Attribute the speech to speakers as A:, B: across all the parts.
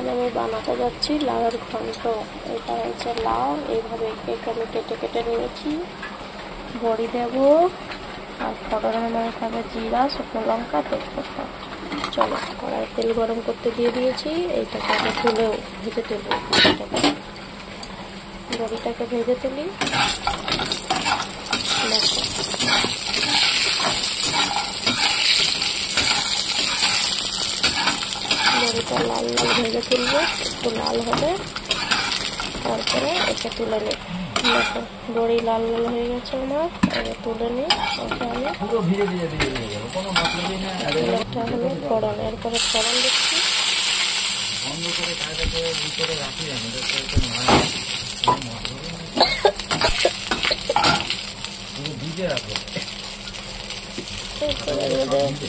A: আজ আমি বানাতে যাচ্ছি লাউয়ের ঘন্ট। এটা হচ্ছে লাউ, এইভাবে কেটে আমি কেটে কেটে নিয়েছি। বড়ি দেব আর ফোড়নের মধ্যে থাকবে জিরা, শুকনো লঙ্কা, তেজপাতা। চলো, কড়াই তেল গরম করতে দিয়ে দিয়েছি। এইটাকে আগে তুলেও ভেজে তুলব। বড়িটাকে ভেজে তুলি। বড়িটা লাল লাল ভেজে তুলবো, একটু লাল হবে, তারপরে এটা তুলে নিই। দেখো বড়ি লাল লাল হয়ে গেছে আমার, এবার তুলে নিই। এটা হলো ফোড়ন, এরপরে ফোড়ন দিচ্ছি।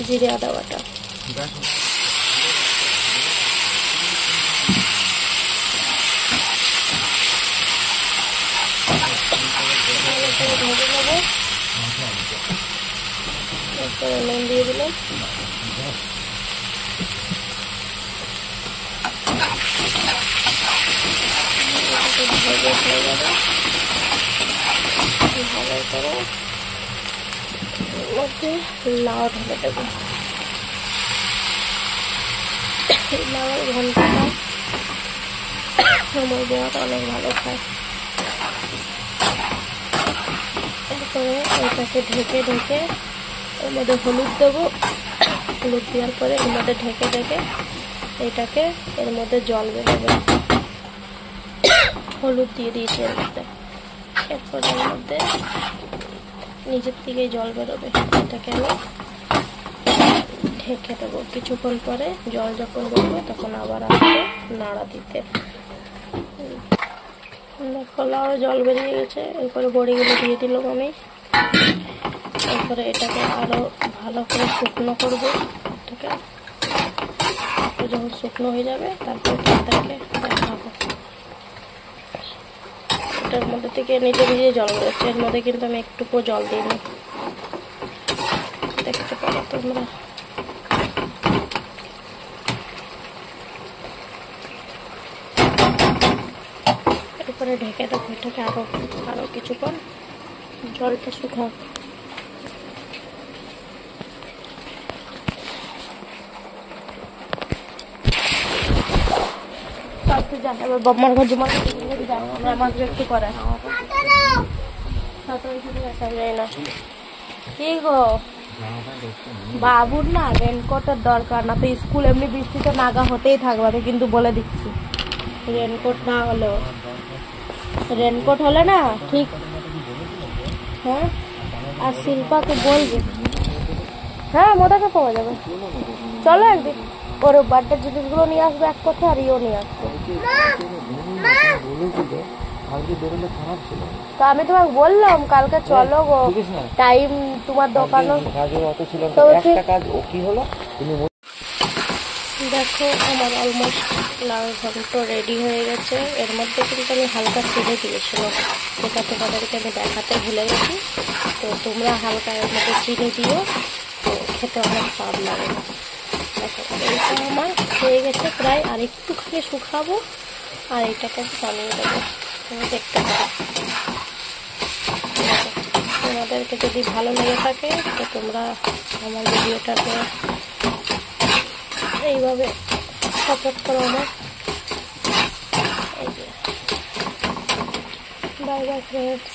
A: জিরে আদা বাটা, ভেজে নেবো। এরপরে নুন দিয়ে দিলাম। ভেজে হয়ে যাবে, ভালো করে মধ্যে লাউ ঢেলে দেবো। লাউয়ের ঘন্টটা আমার দেওয়াটা অনেক ভালো খায়। এরপরে এটাকে ঢেকে ঢেকে এর মধ্যে হলুদ দেবো। হলুদ দেওয়ার পরে এর মধ্যে ঢেকে ঢেকে এটাকে এর মধ্যে জল বেরোবে। হলুদ দিয়ে দিয়েছি এর মধ্যে। এরপর এর মধ্যে নিজের থেকেই জল বেরোবে। এটাকে আমি ঢেকে দেবো। কিছুক্ষণ পরে জল যখন বেরোবে তখন আবার আসবে নাড়া দিতে। দেখো লাউ জল বেরিয়ে গেছে। এরপরে বড়িগুলো দিয়ে দিলাম আমি। এরপরে এটাকে আরো ভালো করে শুকনো করবো। এটাকে যখন শুকনো হয়ে যাবে তারপর এটাকে দেখাবো। এটার মধ্যে থেকে নিজে নিজে জল বেরোচ্ছে। এর মধ্যে কিন্তু আমি একটুকু জল দিইনি, দেখতে পারো তোমরা। এরপরে ঢেকে দেবো এটাকে আরো কিছুক্ষণ জলটা শুকাও। বম্মার ঘর জমা আমাকে একটু করে না। কি গো বাবুর না রেনকোটের দরকার না তো, স্কুল এমনি বৃষ্টিতে নাগা হতেই থাকবে। আমি কিন্তু বলে দিচ্ছি, রেনকোট না হলেও, রেনকোট হলে না ঠিক। হ্যাঁ, আর শিল্পাকে বলবে। হ্যাঁ, মোটাকে পাওয়া যাবে। চলো একদিন ওর বার্থডে জিনিসগুলো নিয়ে আসবে এক কথা, আর ইও নিয়ে আসবে। তো আমি তোমাকে বললাম কালকে চলো গো, টাইম তোমার দোকানে। দেখো আমার অলমোস্ট লাউ ঘন্ট রেডি হয়ে গেছে। এর মধ্যে কিন্তু আমি হালকা চিনি দিয়েছিলাম, যেটা তোমাদেরকে আমি দেখাতে ভুলে গেছি। তো তোমরা হালকা এর মধ্যে চিনি দিও, তো খেতে অনেক স্বাদ লাগে। দেখো এইটা আমার হয়ে গেছে প্রায়, আর একটুখানি শুকাবো আর এইটাকে বানিয়ে দেবো। তুমি দেখতে পারো। তোমাদেরকে যদি ভালো লেগে থাকে তো তোমরা আমার ভিডিওটাকে এইভাবে সাপোর্ট করো আমার। এই যে বাই বাই ফ্রেন্ডস।